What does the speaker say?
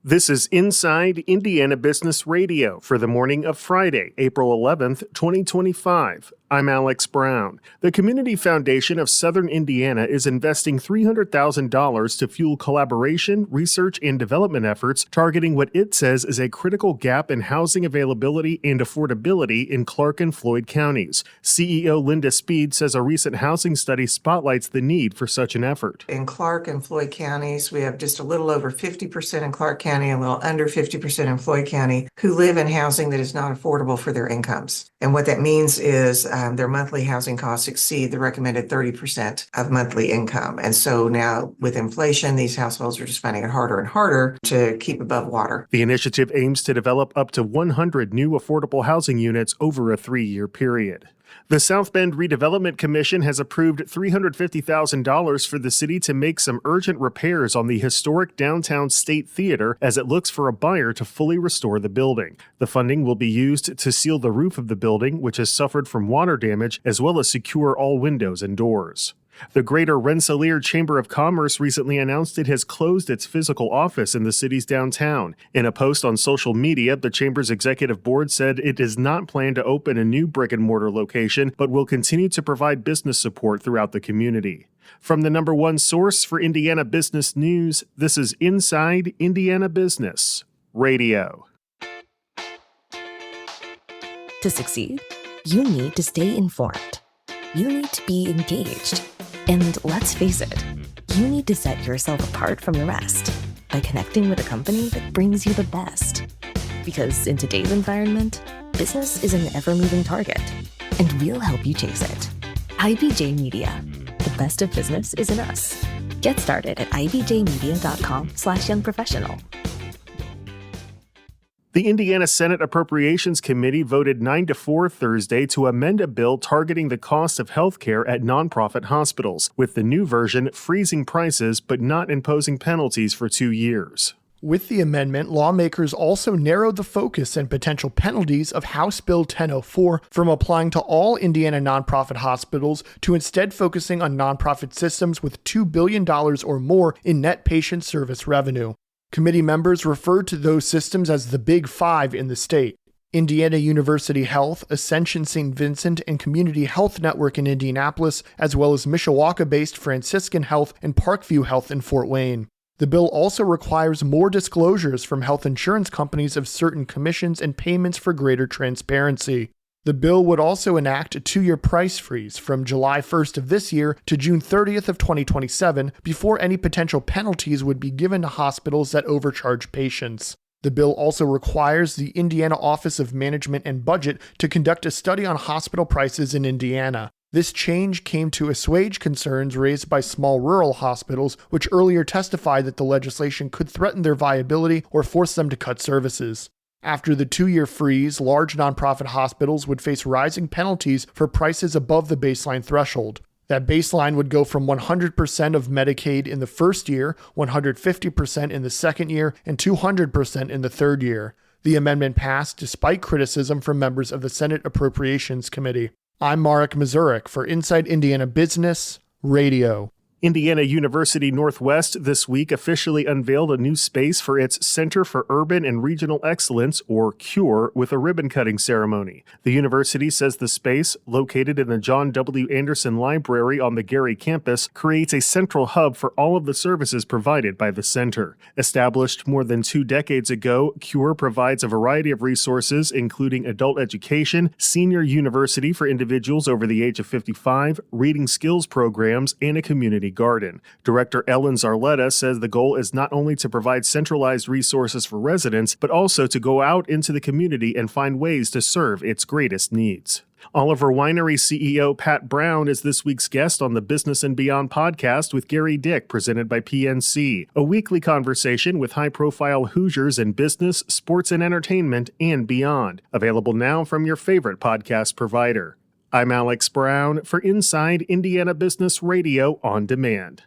This is Inside Indiana Business Radio for the morning of Friday, April 11th, 2025. I'm Alex Brown. The Community Foundation of Southern Indiana is investing $300,000 to fuel collaboration, research, and development efforts targeting what it says is a critical gap in housing availability and affordability in Clark and Floyd counties. CEO Linda Speed says a recent housing study spotlights the need for such an effort. In Clark and Floyd counties, we have just a little over 50% in Clark County, a little under 50% in Floyd County, who live in housing that is not affordable for their incomes. And what that means is their monthly housing costs exceed the recommended 30% of monthly income. And so now with inflation, these households are just finding it harder and harder to keep above water. The initiative aims to develop up to 100 new affordable housing units over a 3-year period. The South Bend Redevelopment Commission has approved $350,000 for the city to make some urgent repairs on the historic downtown State Theater as it looks for a buyer to fully restore the building. The funding will be used to seal the roof of the building, which has suffered from water damage, as well as secure all windows and doors. The Greater Rensselaer Chamber of Commerce recently announced it has closed its physical office in the city's downtown. In a post on social media, the Chamber's executive board said it does not plan to open a new brick-and-mortar location, but will continue to provide business support throughout the community. From the number one source for Indiana business news, this is Inside Indiana Business Radio. To succeed, you need to stay informed. You need to be engaged. And let's face it, you need to set yourself apart from the rest by connecting with a company that brings you the best. Because in today's environment, business is an ever-moving target, and we'll help you chase it. IBJ Media. The best of business is in us. Get started at ibjmedia.com/youngprofessional. The Indiana Senate Appropriations Committee voted 9-4 Thursday to amend a bill targeting the cost of health care at nonprofit hospitals, with the new version freezing prices but not imposing penalties for 2 years. With the amendment, lawmakers also narrowed the focus and potential penalties of House Bill 1004 from applying to all Indiana nonprofit hospitals to instead focusing on nonprofit systems with $2 billion or more in net patient service revenue. Committee members referred to those systems as the Big Five in the state: Indiana University Health, Ascension St. Vincent, and Community Health Network in Indianapolis, as well as Mishawaka-based Franciscan Health and Parkview Health in Fort Wayne. The bill also requires more disclosures from health insurance companies of certain commissions and payments for greater transparency. The bill would also enact a 2-year price freeze from July 1st of this year to June 30th of 2027 before any potential penalties would be given to hospitals that overcharge patients. The bill also requires the Indiana Office of Management and Budget to conduct a study on hospital prices in Indiana. This change came to assuage concerns raised by small rural hospitals, which earlier testified that the legislation could threaten their viability or force them to cut services. After the 2-year freeze, large nonprofit hospitals would face rising penalties for prices above the baseline threshold. That baseline would go from 100% of Medicaid in the first year, 150% in the second year, and 200% in the third year. The amendment passed despite criticism from members of the Senate Appropriations Committee. I'm Marek Mazurek for Inside Indiana Business Radio. Indiana University Northwest this week officially unveiled a new space for its Center for Urban and Regional Excellence, or CURE, with a ribbon-cutting ceremony. The university says the space, located in the John W. Anderson Library on the Gary campus, creates a central hub for all of the services provided by the center. Established more than 2 decades ago, CURE provides a variety of resources, including adult education, senior university for individuals over the age of 55, reading skills programs, and a community garden. Director Ellen Zarletta says the goal is not only to provide centralized resources for residents, but also to go out into the community and find ways to serve its greatest needs. Oliver Winery CEO Pat Brown is this week's guest on the Business and Beyond podcast with Gary Dick, presented by PNC, a weekly conversation with high-profile Hoosiers in business, sports, and entertainment, and beyond. Available now from your favorite podcast provider. I'm Alex Brown for Inside Indiana Business Radio on Demand.